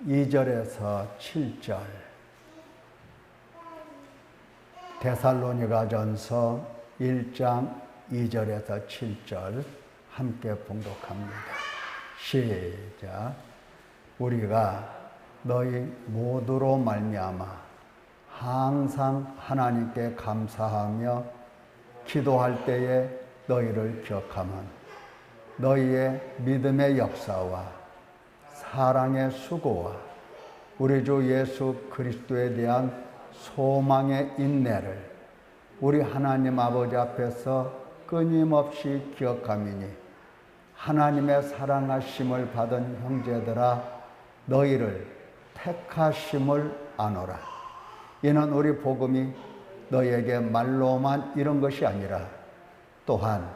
2절에서 7절, 데살로니가전서 1장 2절에서 7절 함께 봉독합니다. 시작. 우리가 너희 모두로 말미암아 항상 하나님께 감사하며 기도할 때에 너희를 기억하면 너희의 믿음의 역사와 사랑의 수고와 우리 주 예수 그리스도에 대한 소망의 인내를 우리 하나님 아버지 앞에서 끊임없이 기억함이니 하나님의 사랑하심을 받은 형제들아 너희를 택하심을 아노라. 이는 우리 복음이 너희에게 말로만 이런 것이 아니라 또한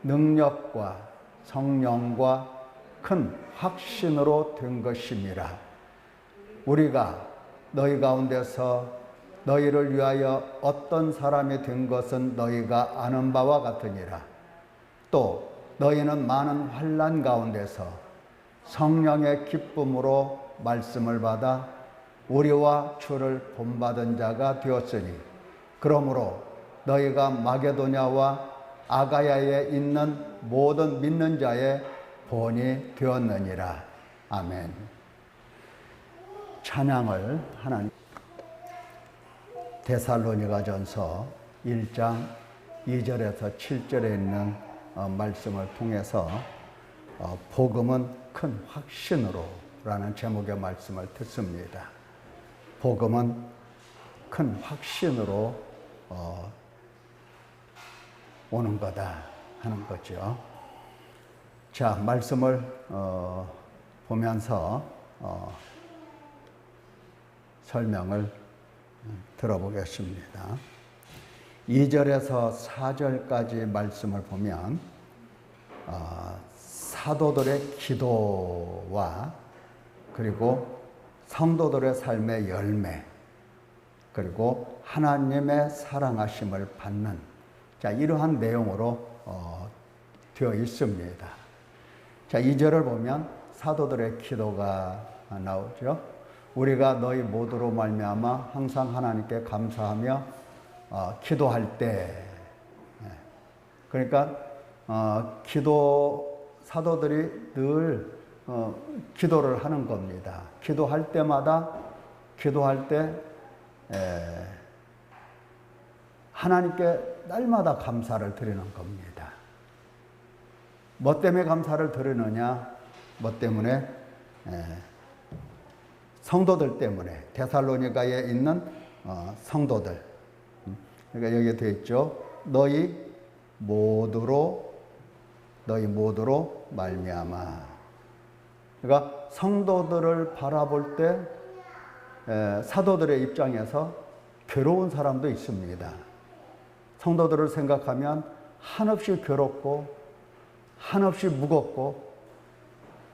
능력과 성령과 큰 확신으로 된 것임이라. 우리가 너희 가운데서 너희를 위하여 어떤 사람이 된 것은 너희가 아는 바와 같으니라. 또 너희는 많은 환난 가운데서 성령의 기쁨으로 말씀을 받아 우리와 주를 본받은 자가 되었으니 그러므로 너희가 마게도냐와 아가야에 있는 모든 믿는 자의 본이 되었느니라. 아멘. 찬양을 하나님. 데살로니가전서 1장 2절에서 7절에 있는 말씀을 통해서 복음은 큰 확신으로 라는 제목의 말씀을 듣습니다. 복음은 큰 확신으로 오는 거다 하는 거죠. 자, 말씀을 보면서 설명을 들어보겠습니다. 2절에서 4절까지 말씀을 보면 사도들의 기도와 그리고 성도들의 삶의 열매 그리고 하나님의 사랑하심을 받는 이러한 내용으로 되어 있습니다. 자, 2절을 보면 사도들의 기도가 나오죠. 우리가 너희 모두로 말미암아 항상 하나님께 감사하며 기도할 때, 그러니까 사도들이 늘 기도를 하는 겁니다. 기도할 때 하나님께 날마다 감사를 드리는 겁니다. 뭐 때문에 감사를 드리느냐? 뭐 때문에? 성도들 때문에, 데살로니가에 있는 성도들. 그러니까 여기에 되어 있죠. 너희 모두로 말미암아. 그러니까 성도들을 바라볼 때 사도들의 입장에서 괴로운 사람도 있습니다. 성도들을 생각하면 한없이 괴롭고 한없이 무겁고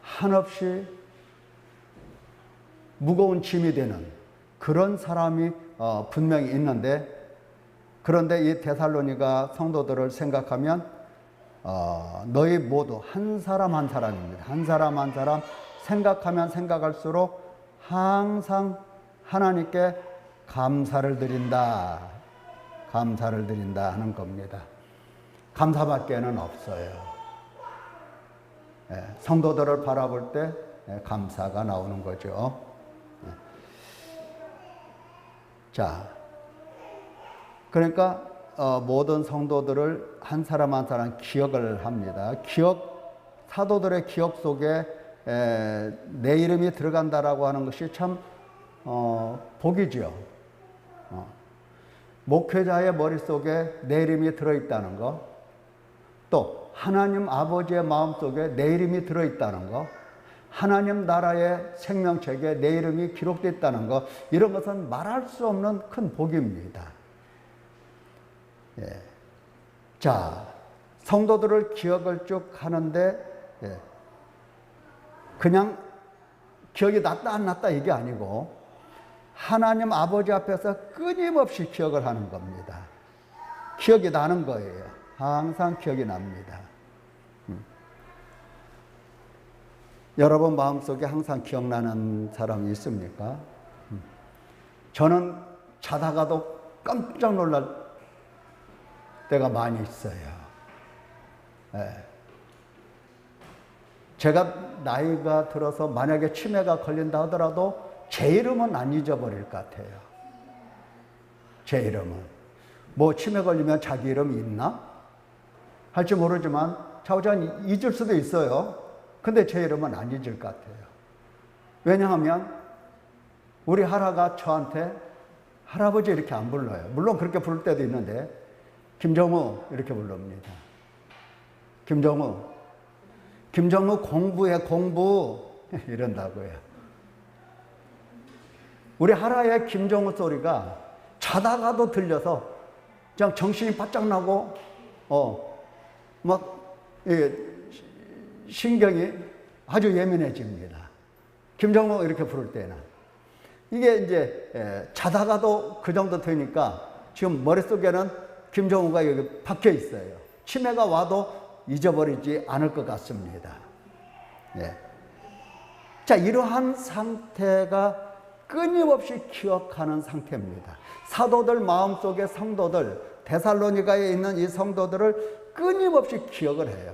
한없이 무거운 짐이 되는 그런 사람이 분명히 있는데, 그런데 이 데살로니가 성도들을 생각하면 너희 모두 한 사람 한 사람입니다. 한 사람 한 사람 생각하면 생각할수록 항상 하나님께 감사를 드린다 하는 겁니다. 감사밖에는 없어요. 성도들을 바라볼 때 감사가 나오는 거죠. 자, 그러니까 모든 성도들을 한 사람 한 사람 기억을 합니다. 사도들의 기억 속에 내 이름이 들어간다라고 하는 것이 참 복이죠. 목회자의 머릿속에 내 이름이 들어있다는 거, 또 하나님 아버지의 마음속에 내 이름이 들어있다는 거, 하나님 나라의 생명책에 내 이름이 기록되어 있다는 것, 이런 것은 말할 수 없는 큰 복입니다. 자, 성도들을 기억을 쭉 하는데 그냥 기억이 났다 안 났다 이게 아니고 하나님 아버지 앞에서 끊임없이 기억을 하는 겁니다. 기억이 나는 거예요. 항상 기억이 납니다. 여러분 마음속에 항상 기억나는 사람이 있습니까? 저는 자다가도 깜짝 놀랄 때가 많이 있어요. 네. 제가 나이가 들어서 만약에 치매가 걸린다 하더라도 제 이름은 안 잊어버릴 것 같아요. 제 이름은. 뭐 치매 걸리면 자기 이름이 있나? 할지 모르지만 좌우전 잊을 수도 있어요. 근데 제 이름은 안 잊을 것 같아요. 왜냐하면 우리 하라가 저한테 할아버지 이렇게 안 불러요. 물론 그렇게 부를 때도 있는데 김정우 이렇게 부릅니다. 김정우 공부해 공부 이런다고요. 우리 하라의 김정우 소리가 자다가도 들려서 그냥 정신이 바짝 나고 신경이 아주 예민해집니다. 김정우 이렇게 부를 때는. 이게 이제 자다가도 그 정도 되니까 지금 머릿속에는 김정우가 여기 박혀 있어요. 치매가 와도 잊어버리지 않을 것 같습니다. 예. 자, 이러한 상태가 끊임없이 기억하는 상태입니다. 사도들 마음속에 성도들, 데살로니가에 있는 이 성도들을 끊임없이 기억을 해요.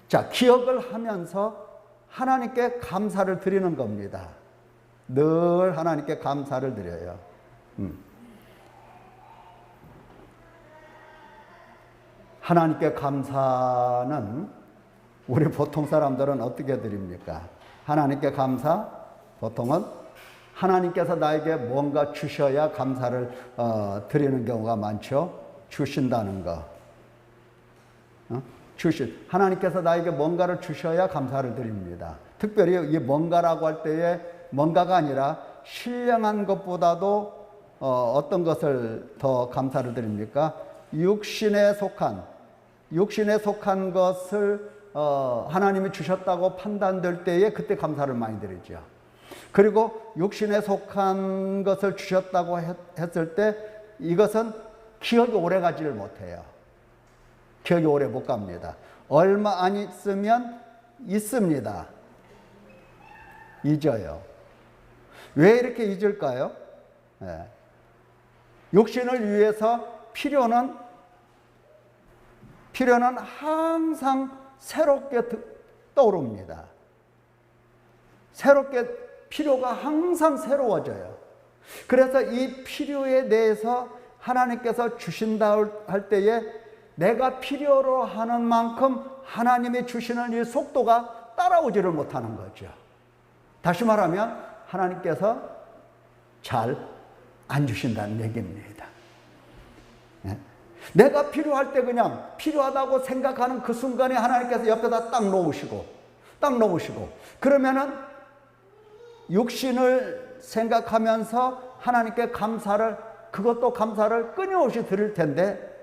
자, 기억을 하면서 하나님께 감사를 드리는 겁니다. 늘 하나님께 감사를 드려요. 하나님께 감사는 우리 보통 사람들은 어떻게 드립니까? 하나님께 감사, 보통은 하나님께서 나에게 뭔가 주셔야 감사를 드리는 경우가 많죠. 주신다는 거. 하나님께서 나에게 뭔가를 주셔야 감사를 드립니다. 특별히 이 뭔가라고 할 때에 뭔가가 아니라 신령한 것보다도 어떤 것을 더 감사를 드립니까? 육신에 속한 것을 하나님이 주셨다고 판단될 때에 그때 감사를 많이 드리죠. 그리고 육신에 속한 것을 주셨다고 했을 때 이것은 기억이 오래 가지를 못해요. 기억이 오래 못 갑니다. 얼마 안 있으면 있습니다. 잊어요. 왜 이렇게 잊을까요? 네. 육신을 위해서 필요는 항상 새롭게 떠오릅니다. 필요가 항상 새로워져요. 그래서 이 필요에 대해서 하나님께서 주신다 할 때에 내가 필요로 하는 만큼 하나님이 주시는 이 속도가 따라오지를 못하는 거죠. 다시 말하면 하나님께서 잘 안 주신다는 얘기입니다. 내가 필요할 때 그냥 필요하다고 생각하는 그 순간에 하나님께서 옆에다 딱 놓으시고 그러면은 육신을 생각하면서 하나님께 그것도 감사를 끊임없이 드릴 텐데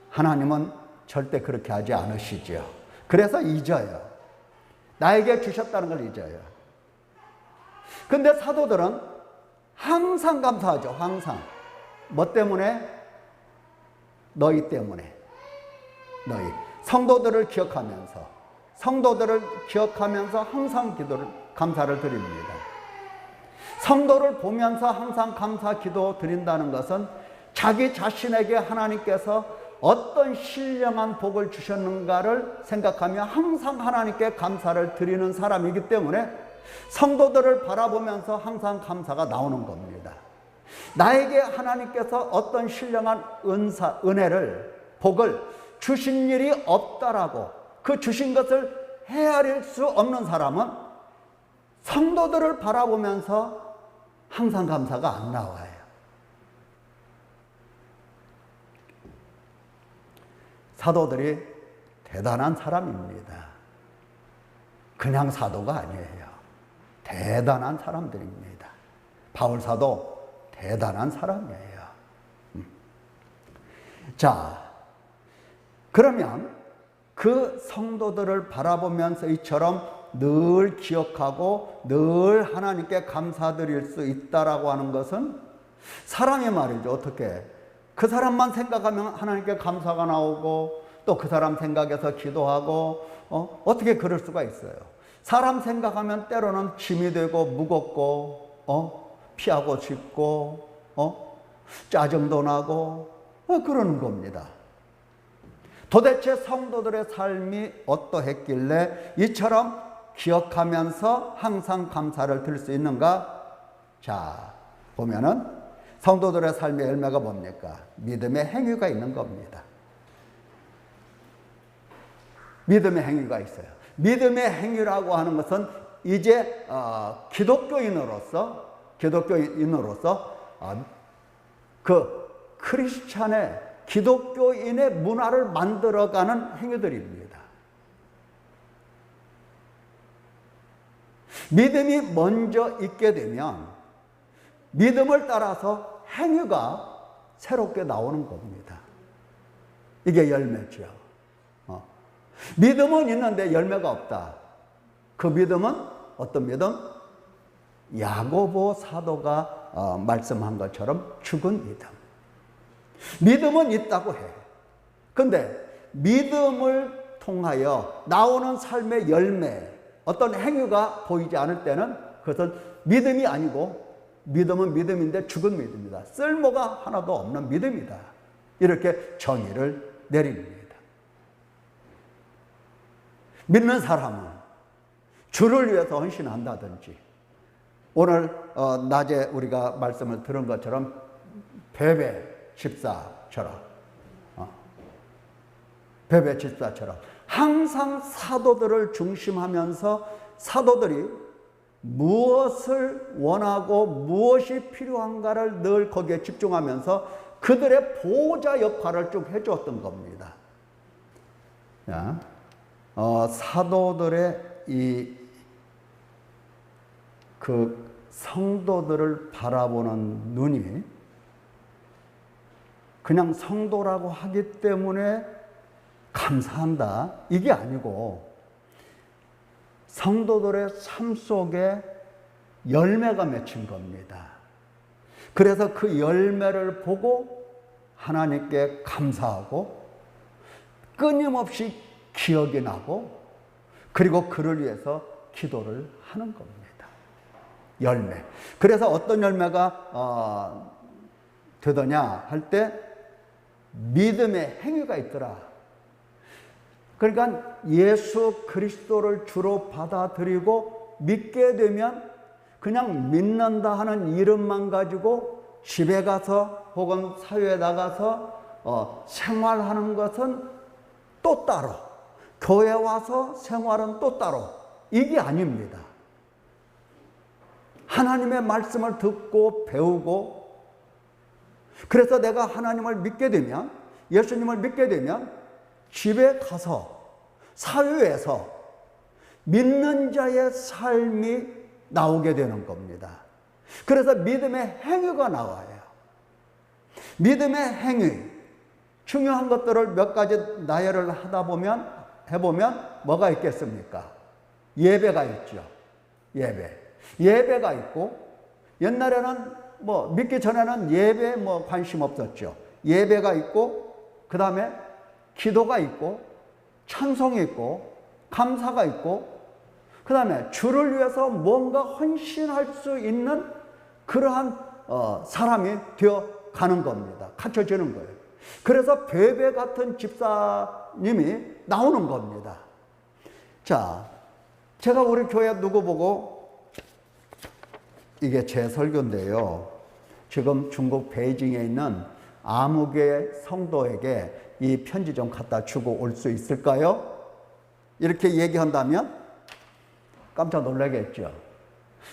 하나님은 절대 그렇게 하지 않으시죠. 그래서 잊어요. 나에게 주셨다는 걸 잊어요. 근데 사도들은 항상 감사하죠. 항상. 뭐 때문에? 너희 때문에. 성도들을 기억하면서 항상 감사를 드립니다. 성도를 보면서 항상 감사 기도 드린다는 것은 자기 자신에게 하나님께서 어떤 신령한 복을 주셨는가를 생각하며 항상 하나님께 감사를 드리는 사람이기 때문에 성도들을 바라보면서 항상 감사가 나오는 겁니다. 나에게 하나님께서 어떤 신령한 복을 주신 일이 없다라고 그 주신 것을 헤아릴 수 없는 사람은 성도들을 바라보면서 항상 감사가 안 나와요. 사도들이 대단한 사람입니다. 그냥 사도가 아니에요. 대단한 사람들입니다. 바울 사도 대단한 사람이에요. 자, 그러면 그 성도들을 바라보면서 이처럼 늘 기억하고 늘 하나님께 감사드릴 수 있다라고 하는 것은 사람이 말이죠. 어떻게? 그 사람만 생각하면 하나님께 감사가 나오고 또 그 사람 생각해서 기도하고 어떻게 그럴 수가 있어요. 사람 생각하면 때로는 짐이 되고 무겁고 피하고 싶고 짜증도 나고 그러는 겁니다. 도대체 성도들의 삶이 어떠했길래 이처럼 기억하면서 항상 감사를 드릴 수 있는가? 자, 보면은 성도들의 삶의 열매가 뭡니까? 믿음의 행위가 있는 겁니다. 믿음의 행위가 있어요. 믿음의 행위라고 하는 것은 이제 기독교인으로서 그 크리스찬의 기독교인의 문화를 만들어가는 행위들입니다. 믿음이 먼저 있게 되면 믿음을 따라서 행위가 새롭게 나오는 겁니다. 이게 열매죠. 믿음은 있는데 열매가 없다. 그 믿음은 어떤 믿음? 야고보 사도가 말씀한 것처럼 죽은 믿음. 믿음은 있다고 해. 근데 믿음을 통하여 나오는 삶의 열매, 어떤 행위가 보이지 않을 때는 그것은 믿음이 아니고 믿음은 믿음인데 죽은 믿음이다. 쓸모가 하나도 없는 믿음이다. 이렇게 정의를 내립니다. 믿는 사람은 주를 위해서 헌신한다든지 오늘 낮에 우리가 말씀을 들은 것처럼 베베 집사처럼 항상 사도들을 중심하면서 사도들이 무엇을 원하고 무엇이 필요한가를 늘 거기에 집중하면서 그들의 보호자 역할을 쭉 해주었던 겁니다. 사도들의 그 성도들을 바라보는 눈이 그냥 성도라고 하기 때문에 감사한다, 이게 아니고 성도들의 삶 속에 열매가 맺힌 겁니다. 그래서 그 열매를 보고 하나님께 감사하고 끊임없이 기억이 나고 그리고 그를 위해서 기도를 하는 겁니다. 열매. 그래서 어떤 열매가 되더냐 할 때 믿음의 행위가 있더라. 그러니까 예수 그리스도를 주로 받아들이고 믿게 되면 그냥 믿는다 하는 이름만 가지고 집에 가서 혹은 사회에 나가서 생활하는 것은 또 따로, 교회 와서 생활은 또 따로, 이게 아닙니다. 하나님의 말씀을 듣고 배우고, 그래서 내가 하나님을 믿게 되면, 예수님을 믿게 되면 집에 가서 사회에서 믿는 자의 삶이 나오게 되는 겁니다. 그래서 믿음의 행위가 나와요. 믿음의 행위, 중요한 것들을 몇 가지 나열을 해보면 뭐가 있겠습니까? 예배가 있죠. 예배가 있고, 옛날에는 믿기 전에는 예배에 관심 없었죠. 예배가 있고, 그 다음에 기도가 있고, 찬송이 있고, 감사가 있고, 그 다음에 주를 위해서 뭔가 헌신할 수 있는 그러한 사람이 되어 가는 겁니다. 갖춰지는 거예요. 그래서 베베 같은 집사님이 나오는 겁니다. 자, 제가 우리 교회 누구 보고, 이게 제 설교인데요. 지금 중국 베이징에 있는 아무개 성도에게 이 편지 좀 갖다 주고 올 수 있을까요? 이렇게 얘기한다면 깜짝 놀라겠죠.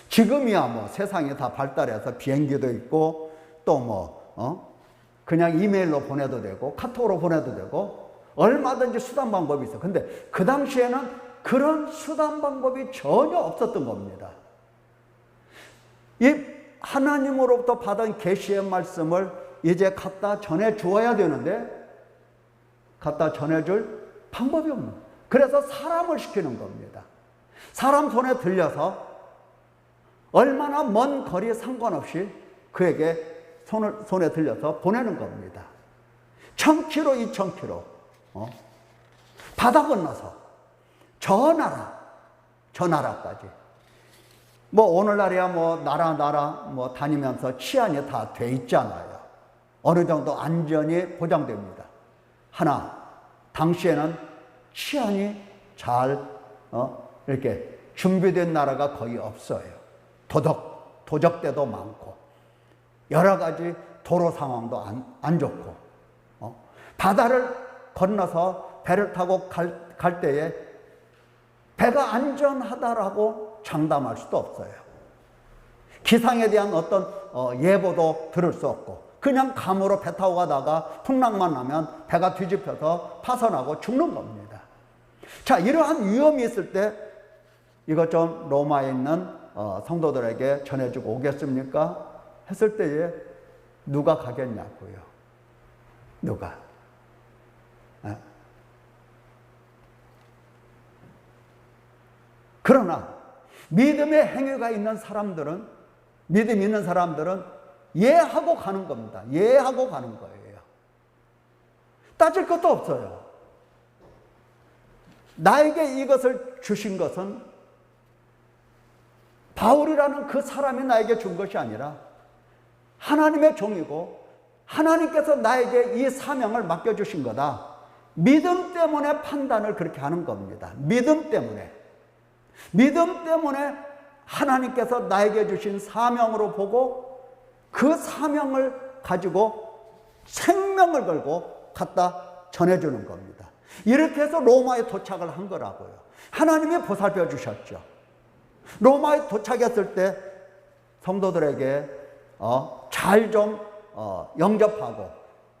지금이야 세상이 다 발달해서 비행기도 있고 또 그냥 이메일로 보내도 되고 카톡으로 보내도 되고 얼마든지 수단 방법이 있어요. 근데 그 당시에는 그런 수단 방법이 전혀 없었던 겁니다. 이 하나님으로부터 받은 계시의 말씀을 이제 갖다 전해 주어야 되는데 갖다 전해줄 방법이 없는 거예요. 그래서 사람을 시키는 겁니다. 사람 손에 들려서 얼마나 먼 거리에 상관없이 그에게 손에 들려서 보내는 겁니다. 1000km, 2000km. 바다 건너서 저 나라까지. 뭐 오늘날이야 뭐 나라 뭐 다니면서 치안이 다 돼 있잖아요. 어느 정도 안전이 보장됩니다. 하나, 당시에는 치안이 잘 이렇게 준비된 나라가 거의 없어요. 도적대도 많고 여러 가지 도로 상황도 안 좋고 바다를 건너서 배를 타고 갈 때에 배가 안전하다라고 장담할 수도 없어요. 기상에 대한 어떤 예보도 들을 수 없고 그냥 감으로 배 타고 가다가 풍랑만 나면 배가 뒤집혀서 파손하고 죽는 겁니다. 자, 이러한 위험이 있을 때 이것 좀 로마에 있는 성도들에게 전해주고 오겠습니까? 했을 때에 누가 가겠냐고요. 누가? 그러나 믿음의 행위가 있는 사람들은, 믿음 있는 사람들은 예하고 가는 겁니다. 예하고 가는 거예요. 따질 것도 없어요. 나에게 이것을 주신 것은 바울이라는 그 사람이 나에게 준 것이 아니라 하나님의 종이고 하나님께서 나에게 이 사명을 맡겨주신 거다. 믿음 때문에 판단을 그렇게 하는 겁니다. 믿음 때문에. 믿음 때문에 하나님께서 나에게 주신 사명으로 보고 그 사명을 가지고 생명을 걸고 갖다 전해주는 겁니다. 이렇게 해서 로마에 도착을 한 거라고요. 하나님이 보살펴 주셨죠. 로마에 도착했을 때 성도들에게 잘 좀 영접하고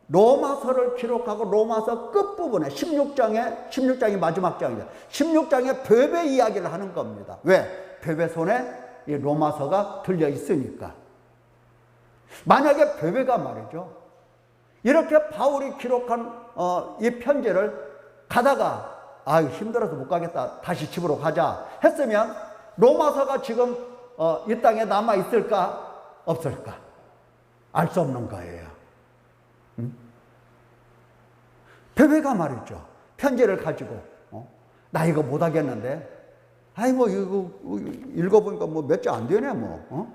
로마서를 기록하고 로마서 끝부분에 16장이 마지막 장이죠. 16장에 베베 이야기를 하는 겁니다. 왜? 베베 손에 이 로마서가 들려 있으니까. 만약에 베베가 말이죠. 이렇게 바울이 기록한 이 편지를 가다가 힘들어서 못 가겠다. 다시 집으로 가자 했으면 로마서가 지금 이 땅에 남아 있을까? 없을까? 알 수 없는 거예요. 베베가 말이죠. 편지를 가지고 나 이거 못 하겠는데 뭐 이거 읽어보니까 뭐 몇 장 안 되네 뭐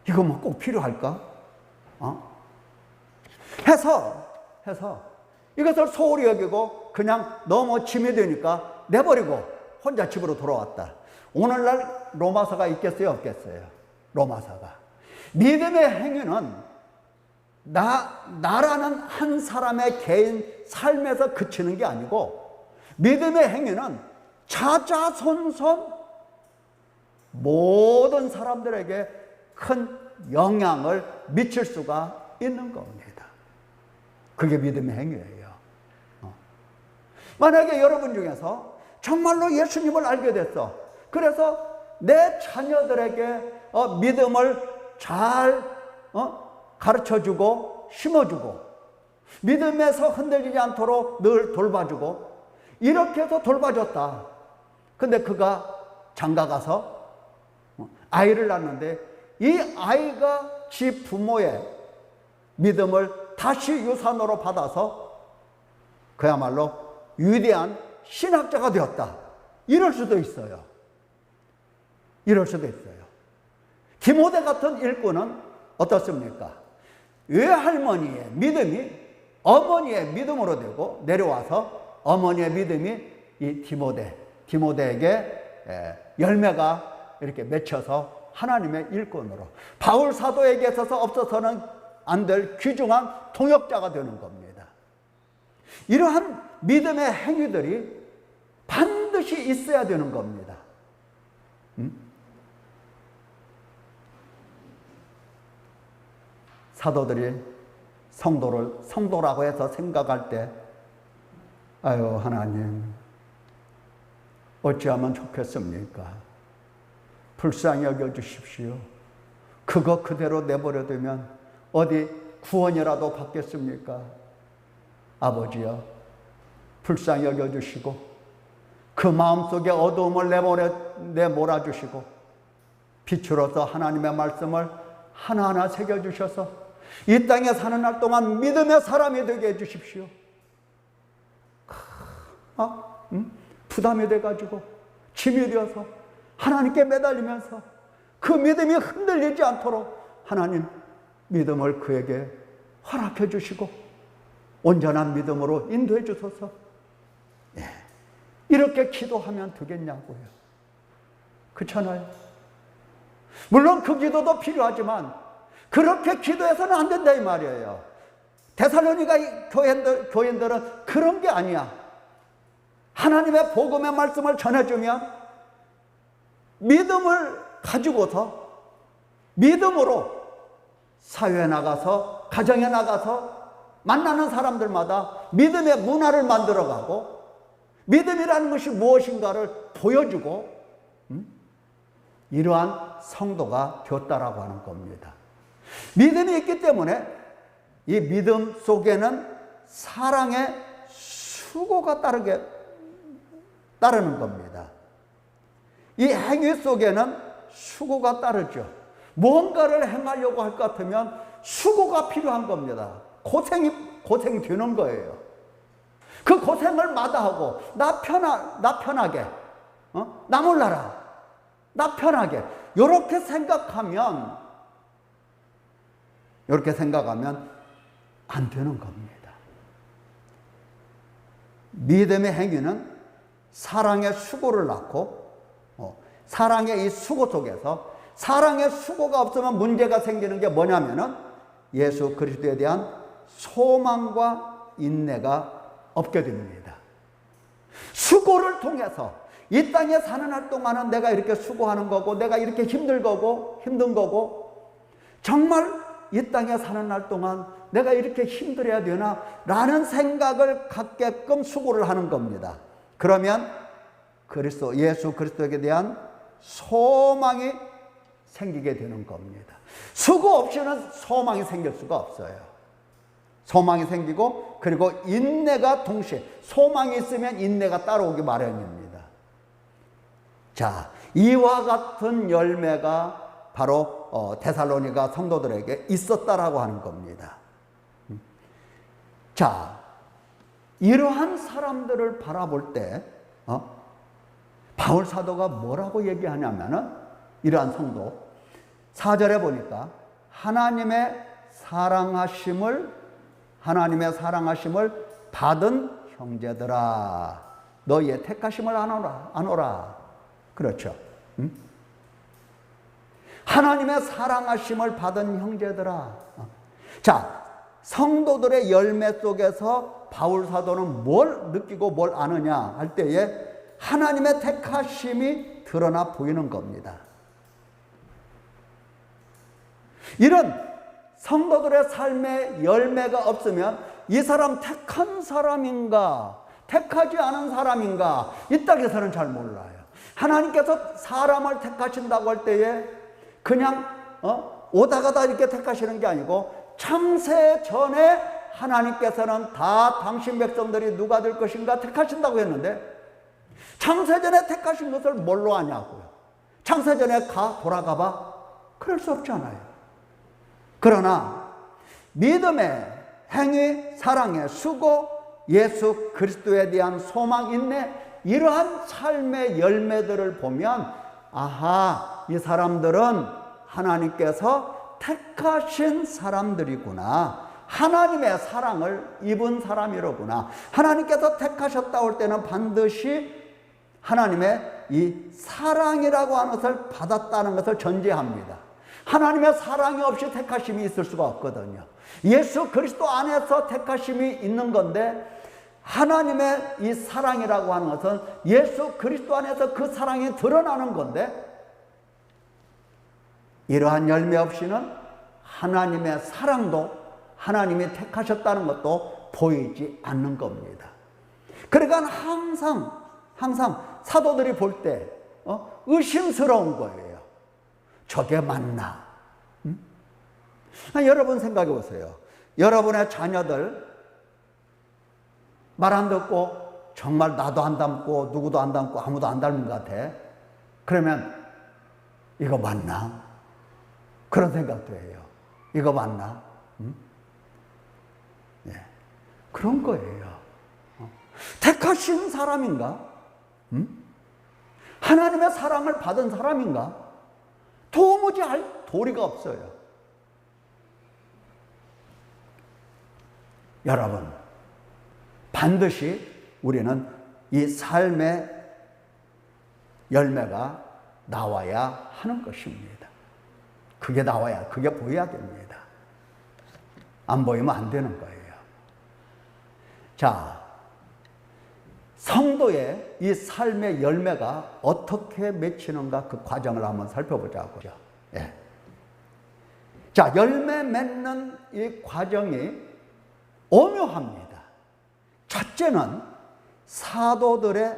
이거 뭐 꼭 필요할까? 해서 이것을 소홀히 여기고 그냥 너무 짐이 되니까 내버리고 혼자 집으로 돌아왔다. 오늘날 로마서가 있겠어요? 없겠어요? 로마서가. 믿음의 행위는 나라는 한 사람의 개인 삶에서 그치는 게 아니고 믿음의 행위는 자자손손 모든 사람들에게 큰 영향을 미칠 수가 있는 겁니다. 그게 믿음의 행위예요. 만약에 여러분 중에서 정말로 예수님을 알게 됐어. 그래서 내 자녀들에게 믿음을 잘 가르쳐주고 심어주고 믿음에서 흔들리지 않도록 늘 돌봐주고 이렇게 해서 돌봐줬다. 근데 그가 장가가서 아이를 낳는데 이 아이가 지 부모의 믿음을 다시 유산으로 받아서 그야말로 위대한 신학자가 되었다. 이럴 수도 있어요. 이럴 수도 있어요. 디모데 같은 일꾼은 어떻습니까? 외할머니의 믿음이 어머니의 믿음으로 되고 내려와서 어머니의 믿음이 이 디모데에게 열매가 이렇게 맺혀서 하나님의 일꾼으로 바울 사도에게 있어서 없어서는 안 될 귀중한 동역자가 되는 겁니다. 이러한 믿음의 행위들이 반드시 있어야 되는 겁니다. 사도들이 성도라고 해서 생각할 때 하나님 어찌하면 좋겠습니까? 불쌍히 여겨주십시오. 그거 그대로 내버려두면 어디 구원이라도 받겠습니까? 아버지여 불쌍히 여겨주시고 그 마음속에 어두움을 내몰아주시고 빛으로서 하나님의 말씀을 하나하나 새겨주셔서 이 땅에 사는 날 동안 믿음의 사람이 되게 해주십시오. 부담이 돼가지고 짐이 되어서 하나님께 매달리면서 그 믿음이 흔들리지 않도록 하나님 믿음을 그에게 허락해 주시고 온전한 믿음으로 인도해 주소서. 이렇게 기도하면 되겠냐고요. 그렇잖아요. 물론 그 기도도 필요하지만 그렇게 기도해서는 안 된다 이 말이에요. 데살로니가 교인들은 그런 게 아니야. 하나님의 복음의 말씀을 전해주면 믿음을 가지고서 믿음으로 사회에 나가서 가정에 나가서 만나는 사람들마다 믿음의 문화를 만들어가고 믿음이라는 것이 무엇인가를 보여주고 이러한 성도가 되었다라고 하는 겁니다. 믿음이 있기 때문에 이 믿음 속에는 사랑의 수고가 따르는 겁니다. 이 행위 속에는 수고가 따르죠. 무언가를 행하려고 할 것 같으면 수고가 필요한 겁니다. 고생이 되는 거예요. 그 고생을 마다하고 나 편하게 나 몰라라 나 편하게 이렇게 생각하면 안 되는 겁니다. 믿음의 행위는 사랑의 수고를 낳고 사랑의 이 수고 속에서 사랑의 수고가 없으면 문제가 생기는 게 뭐냐면은 예수 그리스도에 대한 소망과 인내가 없게 됩니다. 수고를 통해서 이 땅에 사는 할 동안은 내가 이렇게 수고하는 거고 내가 이렇게 힘든 거고 정말 이 땅에 사는 날 동안 내가 이렇게 힘들어야 되나 라는 생각을 갖게끔 수고를 하는 겁니다. 그러면 예수 그리스도에 대한 소망이 생기게 되는 겁니다. 수고 없이는 소망이 생길 수가 없어요. 소망이 생기고 그리고 인내가 동시에 소망이 있으면 인내가 따라오기 마련입니다. 자, 이와 같은 열매가 바로 데살로니가 성도들에게 있었다라고 하는 겁니다. 자, 이러한 사람들을 바라볼 때 바울 사도가 뭐라고 얘기하냐면은 이러한 성도 4절에 보니까 하나님의 사랑하심을 받은 형제들아 너희의 택하심을 아노라. 그렇죠. 하나님의 사랑하심을 받은 형제들아. 자, 성도들의 열매 속에서 바울 사도는 뭘 느끼고 뭘 아느냐 할 때에 하나님의 택하심이 드러나 보이는 겁니다. 이런 성도들의 삶에 열매가 없으면 이 사람 택한 사람인가 택하지 않은 사람인가 이 땅에서는 잘 몰라요. 하나님께서 사람을 택하신다고 할 때에 그냥 오다가다 이렇게 택하시는 게 아니고 창세 전에 하나님께서는 다 당신 백성들이 누가 될 것인가 택하신다고 했는데 창세 전에 택하신 것을 뭘로 아냐고요. 창세 전에 돌아가 봐? 그럴 수 없잖아요. 그러나 믿음의 행위, 사랑의 수고, 예수 그리스도에 대한 소망, 인내 이러한 삶의 열매들을 보면 아하, 이 사람들은 하나님께서 택하신 사람들이구나. 하나님의 사랑을 입은 사람이로구나. 하나님께서 택하셨다 올 때는 반드시 하나님의 이 사랑이라고 하는 것을 받았다는 것을 전제합니다. 하나님의 사랑이 없이 택하심이 있을 수가 없거든요. 예수 그리스도 안에서 택하심이 있는 건데 하나님의 이 사랑이라고 하는 것은 예수 그리스도 안에서 그 사랑이 드러나는 건데 이러한 열매 없이는 하나님의 사랑도 하나님이 택하셨다는 것도 보이지 않는 겁니다. 그러니까 항상 사도들이 볼 때 의심스러운 거예요. 저게 맞나? 여러분 생각해 보세요. 여러분의 자녀들 말 안 듣고 정말 나도 안 닮고 누구도 안 닮고 아무도 안 닮은 것 같아. 그러면 이거 맞나? 그런 생각도 해요. 이거 맞나? 예. 그런 거예요. 택하신 사람인가? 하나님의 사랑을 받은 사람인가? 도무지 알 도리가 없어요. 여러분, 반드시 우리는 이 삶의 열매가 나와야 하는 것입니다. 그게 나와야, 그게 보여야 됩니다. 안 보이면 안 되는 거예요. 자, 성도의 이 삶의 열매가 어떻게 맺히는가 그 과정을 한번 살펴보자고요. 예. 자, 열매 맺는 이 과정이 오묘합니다. 첫째는 사도들의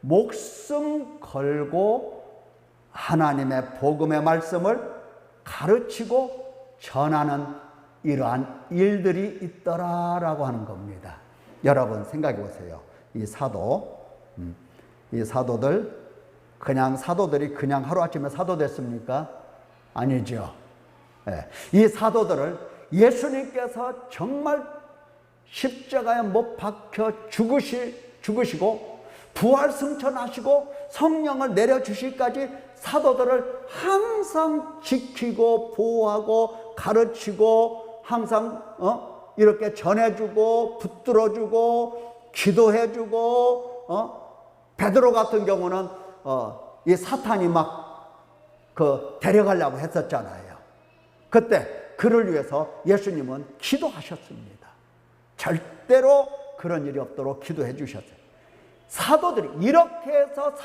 목숨 걸고 하나님의 복음의 말씀을 가르치고 전하는 이러한 일들이 있더라라고 하는 겁니다. 여러분 생각해 보세요. 이 사도들, 사도들이 그냥 하루아침에 사도 됐습니까? 아니죠. 네. 이 사도들을 예수님께서 정말 십자가에 못 박혀 죽으시고 부활승천하시고 성령을 내려주시기까지 사도들을 항상 지키고 보호하고 가르치고 항상 이렇게 전해주고 붙들어주고 기도해주고 베드로 같은 경우는 이 사탄이 막 데려가려고 했었잖아요. 그때 그를 위해서 예수님은 기도하셨습니다. 절대로 그런 일이 없도록 기도해 주셨어요. 사도들이 이렇게 해서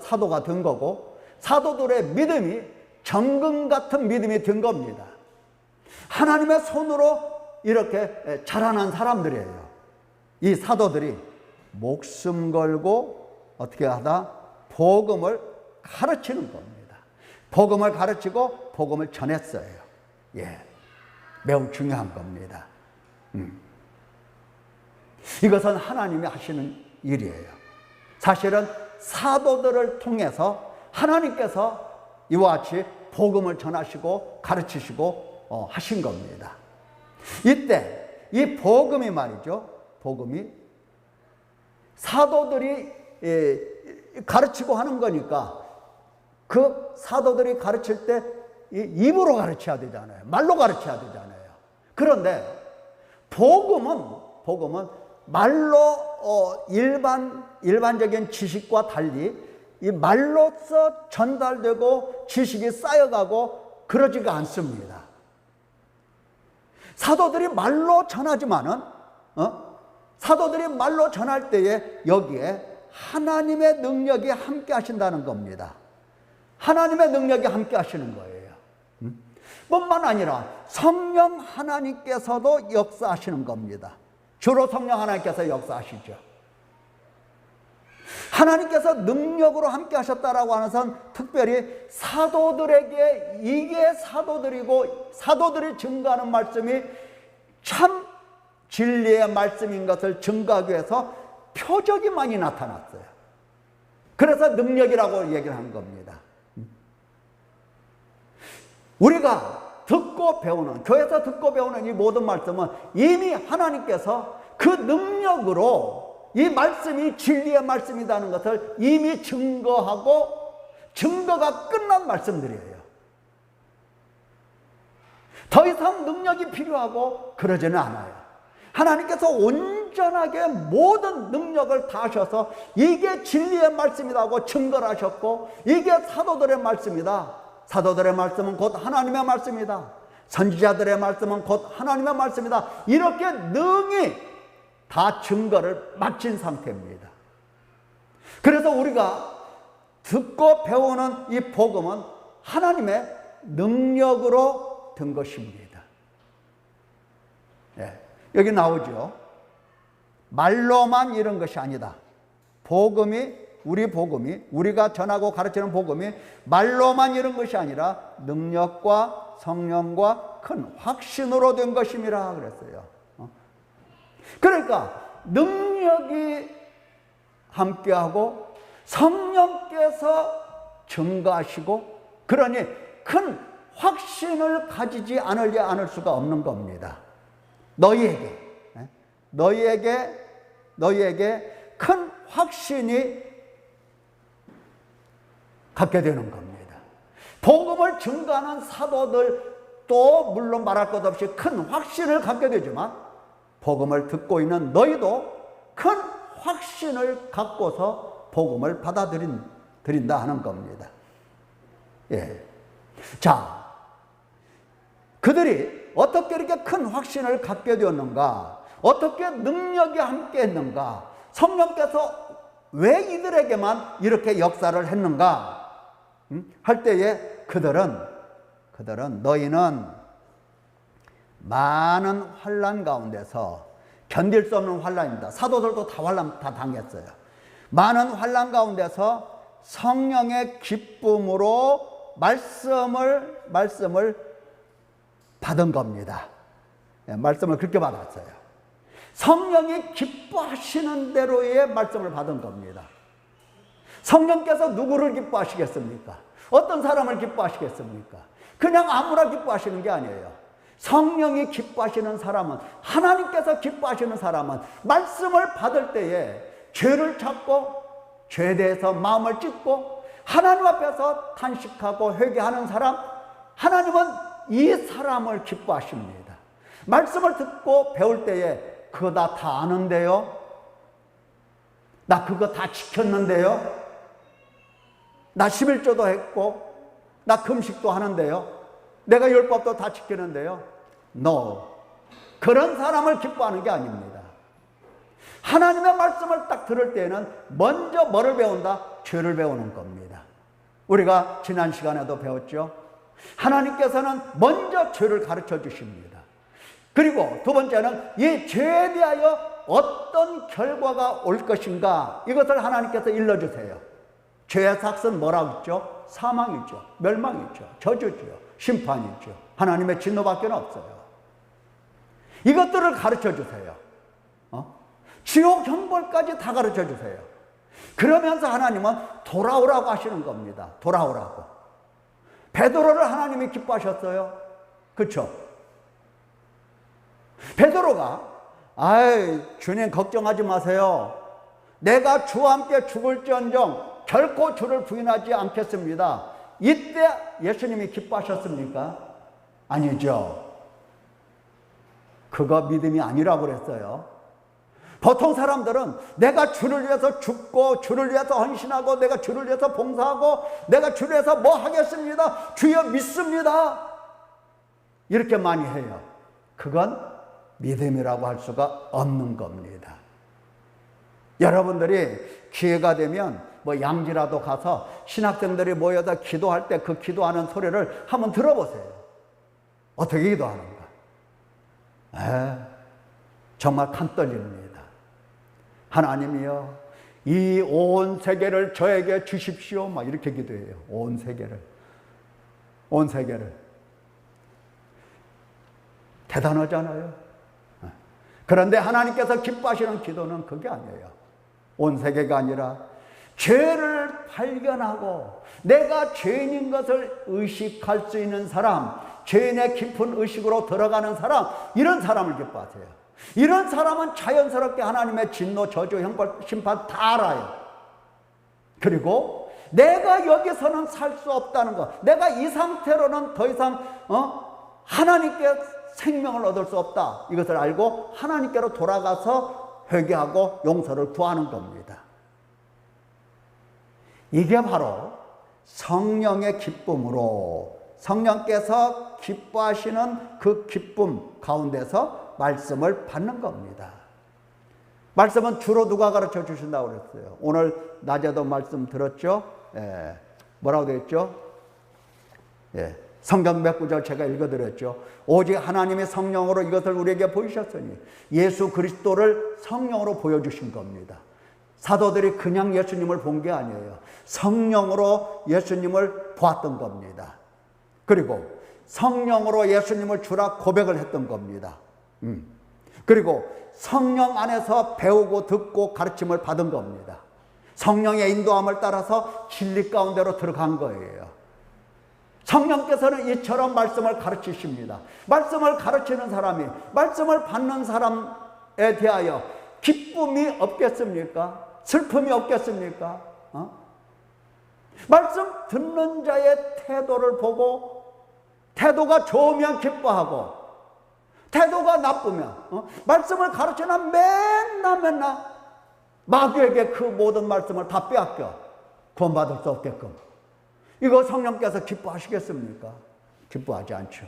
사도가 된 거고, 사도들의 믿음이 정금 같은 믿음이 된 겁니다. 하나님의 손으로 이렇게 자라난 사람들이에요. 이 사도들이 목숨 걸고 어떻게 하다 복음을 가르치는 겁니다. 복음을 가르치고 복음을 전했어요. 예, 매우 중요한 겁니다. 이것은 하나님이 하시는 일이에요. 사실은 사도들을 통해서 하나님께서 이와 같이 복음을 전하시고 가르치시고 하신 겁니다. 이때 이 복음이 말이죠. 복음이 사도들이 가르치고 하는 거니까 그 사도들이 가르칠 때 입으로 가르쳐야 되잖아요. 말로 가르쳐야 되잖아요. 그런데 복음은 말로 일반적인 지식과 달리 이 말로써 전달되고 지식이 쌓여가고 그러지가 않습니다. 사도들이 말로 전하지만은 사도들이 말로 전할 때에 여기에 하나님의 능력이 함께 하신다는 겁니다. 하나님의 능력이 함께 하시는 거예요. 뿐만 아니라 성령 하나님께서도 역사하시는 겁니다. 주로 성령 하나님께서 역사하시죠. 하나님께서 능력으로 함께 하셨다라고 하는 것은 특별히 사도들에게 이게 사도들이고 사도들이 증거하는 말씀이 참 진리의 말씀인 것을 증거하기 위해서 표적이 많이 나타났어요. 그래서 능력이라고 얘기를 한 겁니다. 우리가 듣고 배우는, 교회에서 듣고 배우는 이 모든 말씀은 이미 하나님께서 그 능력으로 이 말씀이 진리의 말씀이라는 것을 이미 증거하고 증거가 끝난 말씀들이에요. 더 이상 능력이 필요하고 그러지는 않아요. 하나님께서 온전하게 모든 능력을 다 하셔서 이게 진리의 말씀이라고 증거를 하셨고 이게 사도들의 말씀이다. 사도들의 말씀은 곧 하나님의 말씀이다. 선지자들의 말씀은 곧 하나님의 말씀이다. 이렇게 능히 다 증거를 마친 상태입니다. 그래서 우리가 듣고 배우는 이 복음은 하나님의 능력으로 된 것입니다. 네, 여기 나오죠. 말로만 이런 것이 아니다. 우리가 전하고 가르치는 복음이 말로만 이런 것이 아니라 능력과 성령과 큰 확신으로 된 것임이라 그랬어요. 그러니까 능력이 함께하고 성령께서 증거하시고 그러니 큰 확신을 가지지 않을 수가 없는 겁니다. 너희에게 큰 확신이 갖게 되는 겁니다. 복음을 증거하는 사도들도 물론 말할 것 없이 큰 확신을 갖게 되지만 복음을 듣고 있는 너희도 큰 확신을 갖고서 복음을 받아들인다 하는 겁니다. 예. 자, 그들이 어떻게 이렇게 큰 확신을 갖게 되었는가? 어떻게 능력이 함께 했는가? 성령께서 왜 이들에게만 이렇게 역사를 했는가? 할 때에 그들은 너희는 많은 환난 가운데서 견딜 수 없는 환난입니다. 사도들도 다 환난 다 당했어요. 많은 환난 가운데서 성령의 기쁨으로 말씀을 받은 겁니다. 말씀을 그렇게 받았어요. 성령이 기뻐하시는 대로의 말씀을 받은 겁니다. 성령께서 누구를 기뻐하시겠습니까? 어떤 사람을 기뻐하시겠습니까? 그냥 아무나 기뻐하시는 게 아니에요. 성령이 기뻐하시는 사람은, 하나님께서 기뻐하시는 사람은 말씀을 받을 때에 죄를 찾고 죄에 대해서 마음을 찢고 하나님 앞에서 탄식하고 회개하는 사람, 하나님은 이 사람을 기뻐하십니다. 말씀을 듣고 배울 때에 그거 나 다 아는데요? 나 그거 다 지켰는데요? 나 11조도 했고 나 금식도 하는데요? 내가 10법도 다 지키는데요? No. 그런 사람을 기뻐하는 게 아닙니다. 하나님의 말씀을 딱 들을 때에는 먼저 뭐를 배운다? 죄를 배우는 겁니다. 우리가 지난 시간에도 배웠죠? 하나님께서는 먼저 죄를 가르쳐 주십니다. 그리고 두 번째는 이 죄에 대하여 어떤 결과가 올 것인가, 이것을 하나님께서 일러주세요. 죄의 삭은 뭐라고 있죠? 사망이죠. 멸망이죠. 저주죠. 심판이죠. 하나님의 진노밖에 없어요. 이것들을 가르쳐 주세요. 지옥 형벌까지 다 가르쳐 주세요. 그러면서 하나님은 돌아오라고 하시는 겁니다. 돌아오라고. 베드로를 하나님이 기뻐하셨어요. 그렇죠? 베드로가 주님 걱정하지 마세요. 내가 주와 함께 죽을지언정 결코 주를 부인하지 않겠습니다. 이때 예수님이 기뻐하셨습니까? 아니죠. 그거 믿음이 아니라고 그랬어요. 보통 사람들은 내가 주를 위해서 죽고 주를 위해서 헌신하고 내가 주를 위해서 봉사하고 내가 주를 위해서 뭐 하겠습니다. 주여 믿습니다. 이렇게 많이 해요. 그건 믿음이라고 할 수가 없는 겁니다. 여러분들이 기회가 되면 뭐 양지라도 가서 신학생들이 모여서 기도할 때 그 기도하는 소리를 한번 들어보세요. 어떻게 기도하는가? 정말 간 떨립니다. 하나님이여, 이 온 세계를 저에게 주십시오. 막 이렇게 기도해요. 온 세계를. 대단하잖아요. 그런데 하나님께서 기뻐하시는 기도는 그게 아니에요. 온 세계가 아니라 죄를 발견하고 내가 죄인인 것을 의식할 수 있는 사람, 죄인의 깊은 의식으로 들어가는 사람, 이런 사람을 기뻐하세요. 이런 사람은 자연스럽게 하나님의 진노, 저주, 형벌, 심판 다 알아요. 그리고 내가 여기서는 살 수 없다는 것, 내가 이 상태로는 더 이상 하나님께 생명을 얻을 수 없다, 이것을 알고 하나님께로 돌아가서 회개하고 용서를 구하는 겁니다. 이게 바로 성령의 기쁨으로, 성령께서 기뻐하시는 그 기쁨 가운데서 말씀을 받는 겁니다. 말씀은 주로 누가 가르쳐 주신다고 그랬어요? 오늘 낮에도 말씀 들었죠? 뭐라고 되어 있죠? 성경 몇 구절 제가 읽어드렸죠. 오직 하나님의 성령으로 이것을 우리에게 보이셨으니, 예수 그리스도를 성령으로 보여주신 겁니다. 사도들이 그냥 예수님을 본 게 아니에요. 성령으로 예수님을 보았던 겁니다. 그리고 성령으로 예수님을 주라 고백을 했던 겁니다. 그리고 성령 안에서 배우고 듣고 가르침을 받은 겁니다. 성령의 인도함을 따라서 진리 가운데로 들어간 거예요. 성령께서는 이처럼 말씀을 가르치십니다. 말씀을 가르치는 사람이, 말씀을 받는 사람에 대하여 기쁨이 없겠습니까? 슬픔이 없겠습니까? 말씀 듣는 자의 태도를 보고 태도가 좋으면 기뻐하고 태도가 나쁘면 말씀을 가르치는 맨날 마귀에게 그 모든 말씀을 다 빼앗겨 구원받을 수 없게끔. 이거 성령께서 기뻐하시겠습니까? 기뻐하지 않죠.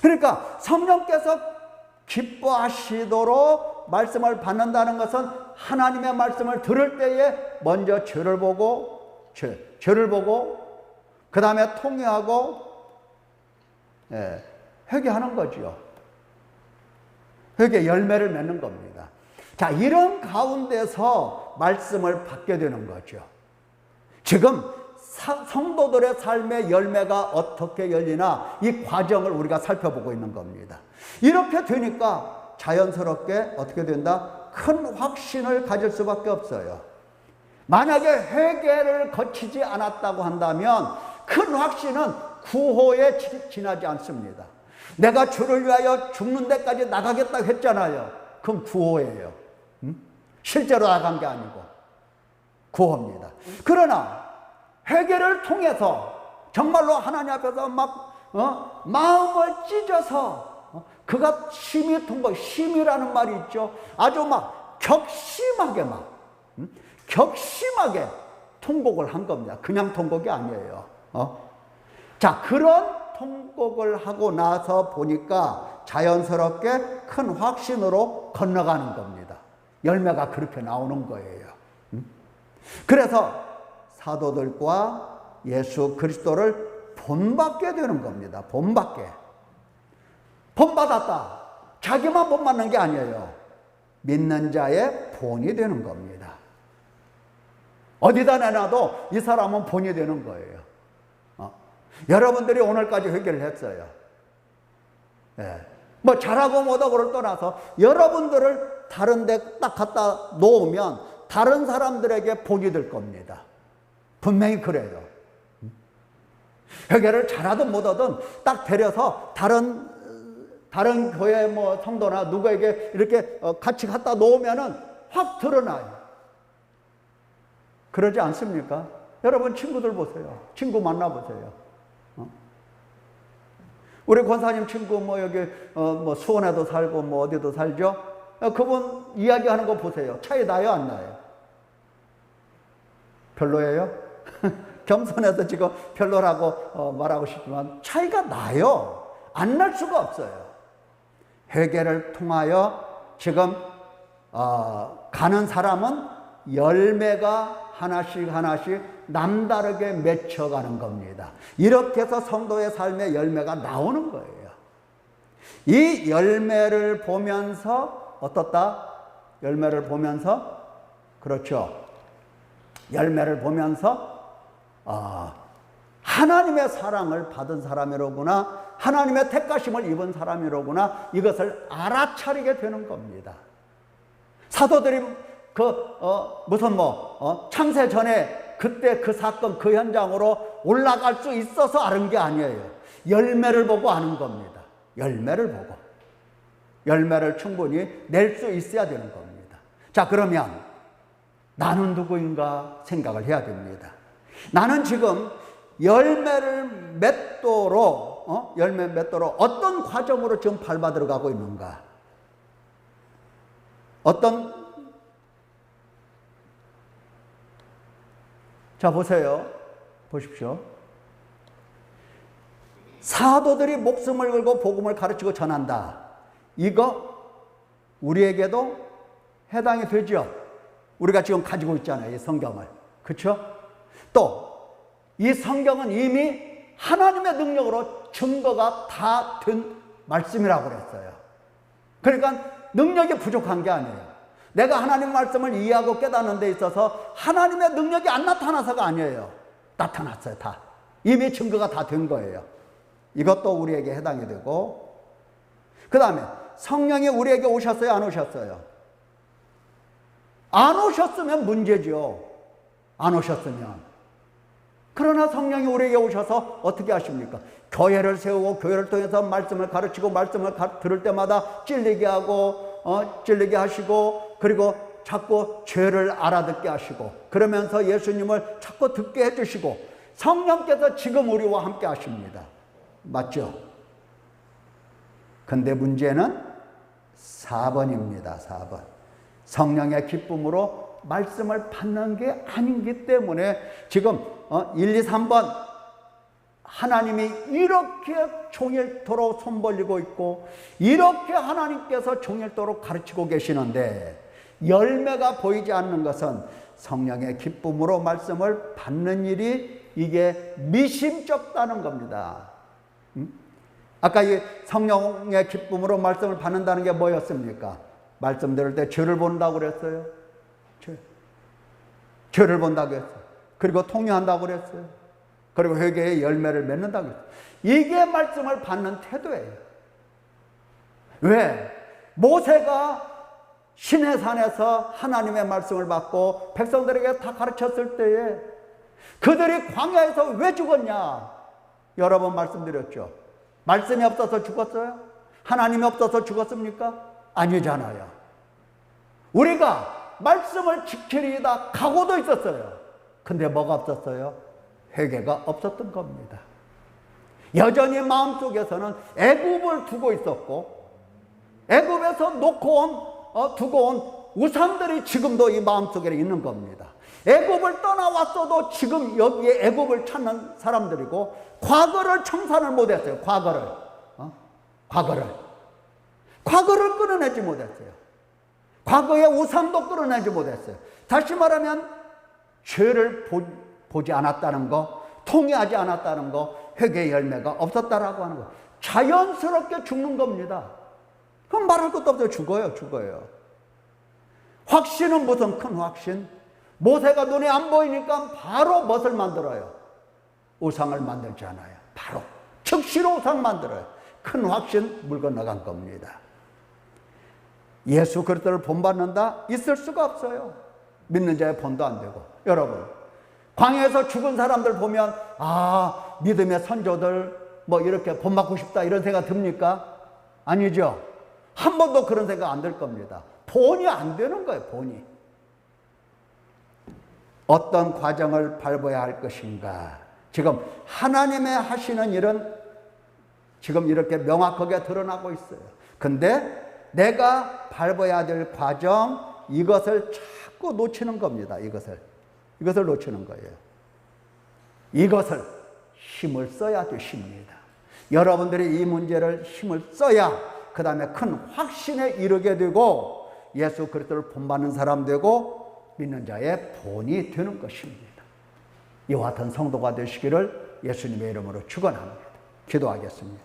그러니까 성령께서 기뻐하시도록 말씀을 받는다는 것은 하나님의 말씀을 들을 때에 먼저 죄를 보고 그 다음에 통회하고 회개하는 거죠. 회개 열매를 맺는 겁니다. 자, 이런 가운데서 말씀을 받게 되는 거죠. 지금 성도들의 삶의 열매가 어떻게 열리나 이 과정을 우리가 살펴보고 있는 겁니다. 이렇게 되니까 자연스럽게 어떻게 된다? 큰 확신을 가질 수밖에 없어요. 만약에 회개를 거치지 않았다고 한다면 큰 확신은 구호에 지나지 않습니다. 내가 주를 위하여 죽는 데까지 나가겠다고 했잖아요. 그건 구호예요. 실제로 나간 게 아니고 구호입니다. 그러나 회개를 통해서 정말로 하나님 앞에서 마음을 찢어서 그가 심히 통곡, 심이라는 말이 있죠. 아주 격심하게 격심하게 통곡을 한 겁니다. 그냥 통곡이 아니에요. 자, 그런 통곡을 하고 나서 보니까 자연스럽게 큰 확신으로 건너가는 겁니다. 열매가 그렇게 나오는 거예요. 그래서 사도들과 예수 그리스도를 본받게 되는 겁니다. 본받게. 본받았다. 자기만 본받는 게 아니에요. 믿는 자의 본이 되는 겁니다. 어디다 내놔도 이 사람은 본이 되는 거예요. 여러분들이 오늘까지 회개를 했어요. 잘하고 못하고를 떠나서 여러분들을 다른 데 딱 갖다 놓으면 다른 사람들에게 본이 될 겁니다. 분명히 그래요. 회개를 잘하든 못하든 딱 데려서 다른 교회 성도나 누구에게 이렇게 같이 갖다 놓으면은 확 드러나요. 그러지 않습니까? 여러분 친구들 보세요. 친구 만나보세요. 우리 권사님 친구 여기 수원에도 살고 어디도 살죠? 그분 이야기하는 거 보세요. 차이 나요, 안 나요? 별로예요? 겸손해서 지금 별로라고 말하고 싶지만 차이가 나요. 안 날 수가 없어요. 회개를 통하여 지금 가는 사람은 열매가 하나씩 남다르게 맺혀가는 겁니다. 이렇게 해서 성도의 삶의 열매가 나오는 거예요. 이 열매를 보면서 어떻다? 열매를 보면서 그렇죠. 열매를 보면서 하나님의 사랑을 받은 사람이로구나, 하나님의 택하심을 입은 사람이로구나, 이것을 알아차리게 되는 겁니다. 사도들이 창세 전에 그때 그 사건 그 현장으로 올라갈 수 있어서 아는 게 아니에요. 열매를 보고 아는 겁니다. 열매를 보고. 열매를 충분히 낼 수 있어야 되는 겁니다. 자, 그러면 나는 누구인가 생각을 해야 됩니다. 나는 지금 열매를 맺도록 어떤 과정으로 지금 밟아 들어가고 있는가? 자, 보십시오. 사도들이 목숨을 걸고 복음을 가르치고 전한다. 이거 우리에게도 해당이 되죠. 우리가 지금 가지고 있잖아요, 이 성경을. 그렇죠? 또 이 성경은 이미 하나님의 능력으로 증거가 다 된 말씀이라고 그랬어요. 그러니까 능력이 부족한 게 아니에요. 내가 하나님 말씀을 이해하고 깨닫는 데 있어서 하나님의 능력이 안 나타나서가 아니에요. 나타났어요, 다. 이미 증거가 다 된 거예요. 이것도 우리에게 해당이 되고, 그 다음에 성령이 우리에게 오셨어요, 안 오셨어요? 안 오셨으면 문제죠. 안 오셨으면. 그러나 성령이 우리에게 오셔서 어떻게 하십니까? 교회를 세우고 교회를 통해서 말씀을 가르치고 말씀을 들을 때마다 찔리게 하고 찔리게 하시고, 그리고 자꾸 죄를 알아듣게 하시고, 그러면서 예수님을 자꾸 듣게 해주시고, 성령께서 지금 우리와 함께 하십니다. 맞죠? 근데 문제는 4번입니다. 4번. 성령의 기쁨으로 말씀을 받는 게 아니기 때문에 지금 1, 2, 3번 하나님이 이렇게 종일토록 손 벌리고 있고 이렇게 하나님께서 종일토록 가르치고 계시는데 열매가 보이지 않는 것은 성령의 기쁨으로 말씀을 받는 일이 이게 미심쩍다는 겁니다. 아까 이 성령의 기쁨으로 말씀을 받는다는 게 뭐였습니까? 말씀 들을 때 죄를 본다고 그랬어요. 죄를 본다고 했어요. 그리고 통회한다고 그랬어요. 그리고 회개의 열매를 맺는다고 했어요. 이게 말씀을 받는 태도예요. 왜? 모세가 시내산에서 하나님의 말씀을 받고 백성들에게 다 가르쳤을 때에 그들이 광야에서 왜 죽었냐? 여러 번 말씀드렸죠. 말씀이 없어서 죽었어요? 하나님이 없어서 죽었습니까? 아니잖아요. 우리가 말씀을 지키리이다 각오도 있었어요. 근데 뭐가 없었어요? 회개가 없었던 겁니다. 여전히 마음속에서는 애굽을 두고 있었고 애굽에서 두고 온 우상들이 지금도 이 마음속에 있는 겁니다. 애굽을 떠나왔어도 지금 여기에 애굽을 찾는 사람들이고 과거를 청산을 못했어요. 과거를 끊어내지 못했어요. 과거의 우상도 끊어내지 못했어요. 다시 말하면 죄를 보지 않았다는 거, 통회하지 않았다는 거, 회개의 열매가 없었다라고 하는 거. 자연스럽게 죽는 겁니다. 그럼 말할 것도 없어요. 죽어요. 확신은 무슨 큰 확신? 모세가 눈에 안 보이니까 바로 무엇을 만들어요? 우상을 만들지 않아요. 바로 즉시로 우상 만들어요. 큰 확신 물 건너간 겁니다. 예수 그리스도를 본받는다? 있을 수가 없어요. 믿는 자의 본도 안 되고. 여러분, 광야에서 죽은 사람들 보면 믿음의 선조들 뭐 이렇게 본받고 싶다 이런 생각 듭니까? 아니죠. 한 번도 그런 생각 안 들 겁니다. 본이 안 되는 거예요. 본이. 어떤 과정을 밟아야 할 것인가. 지금 하나님의 하시는 일은 지금 이렇게 명확하게 드러나고 있어요. 근데 내가 밟아야 될 과정, 이것을 자꾸 놓치는 겁니다. 이것을 놓치는 거예요. 이것을 힘을 써야 되십니다. 여러분들이 이 문제를 힘을 써야 그 다음에 큰 확신에 이르게 되고 예수 그리스도를 본받는 사람 되고 믿는 자의 본이 되는 것입니다. 이와 같은 성도가 되시기를 예수님의 이름으로 축원합니다. 기도하겠습니다.